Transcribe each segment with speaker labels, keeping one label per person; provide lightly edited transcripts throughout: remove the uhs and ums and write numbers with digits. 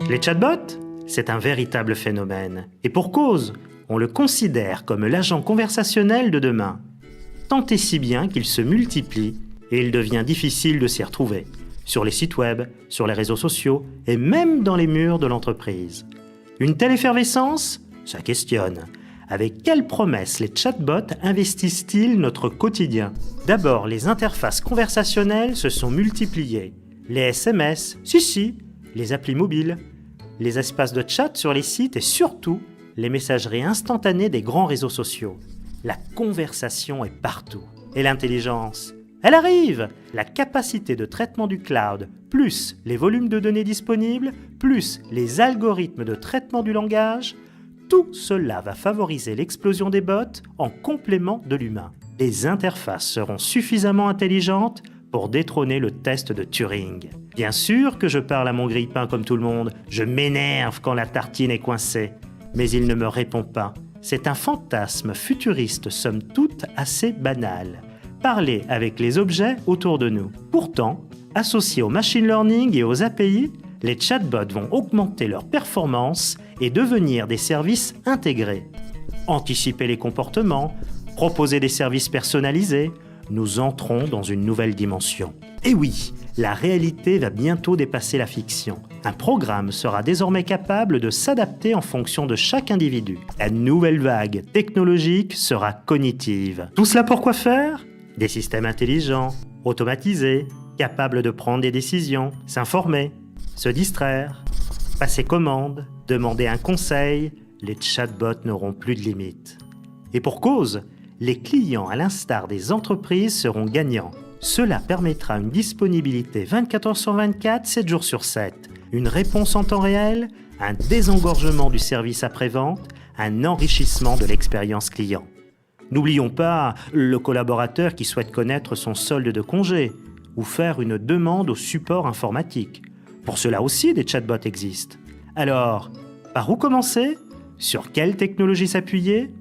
Speaker 1: Les chatbots, c'est un véritable phénomène. Et pour cause, on le considère comme l'agent conversationnel de demain. Tant et si bien qu'il se multiplie et il devient difficile de s'y retrouver. Sur les sites web, sur les réseaux sociaux et même dans les murs de l'entreprise. Une telle effervescence, ça questionne. Avec quelles promesses les chatbots investissent-ils notre quotidien? D'abord, les interfaces conversationnelles se sont multipliées. Les SMS, si, les applis mobiles, les espaces de chat sur les sites et surtout les messageries instantanées des grands réseaux sociaux. La conversation est partout. Et l'intelligence, elle arrive! La capacité de traitement du cloud, plus les volumes de données disponibles, plus les algorithmes de traitement du langage, tout cela va favoriser l'explosion des bots en complément de l'humain. Les interfaces seront suffisamment intelligentes pour détrôner le test de Turing. Bien sûr que je parle à mon grille-pain comme tout le monde, je m'énerve quand la tartine est coincée, mais il ne me répond pas. C'est un fantasme futuriste somme toute assez banal. Parler avec les objets autour de nous. Pourtant, associés au machine learning et aux API, les chatbots vont augmenter leur performance et devenir des services intégrés. Anticiper les comportements, proposer des services personnalisés, nous entrons dans une nouvelle dimension. Et oui, la réalité va bientôt dépasser la fiction. Un programme sera désormais capable de s'adapter en fonction de chaque individu. La nouvelle vague technologique sera cognitive. Tout cela pour quoi faire? Des systèmes intelligents, automatisés, capables de prendre des décisions, s'informer, se distraire, passer commande, demander un conseil, les chatbots n'auront plus de limites. Et pour cause, les clients, à l'instar des entreprises, seront gagnants. Cela permettra une disponibilité 24 heures sur 24, 7 jours sur 7, une réponse en temps réel, un désengorgement du service après-vente, un enrichissement de l'expérience client. N'oublions pas le collaborateur qui souhaite connaître son solde de congé ou faire une demande au support informatique. Pour cela aussi, des chatbots existent. Alors, par où commencer? Sur quelle technologie s'appuyer?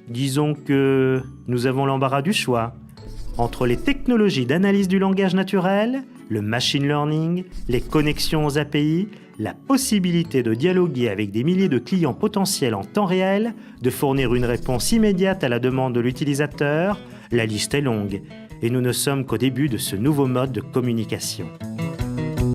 Speaker 1: Disons que nous avons l'embarras du choix. Entre les technologies d'analyse du langage naturel, le machine learning, les connexions aux API, la possibilité de dialoguer avec des milliers de clients potentiels en temps réel, de fournir une réponse immédiate à la demande de l'utilisateur, la liste est longue et nous ne sommes qu'au début de ce nouveau mode de communication.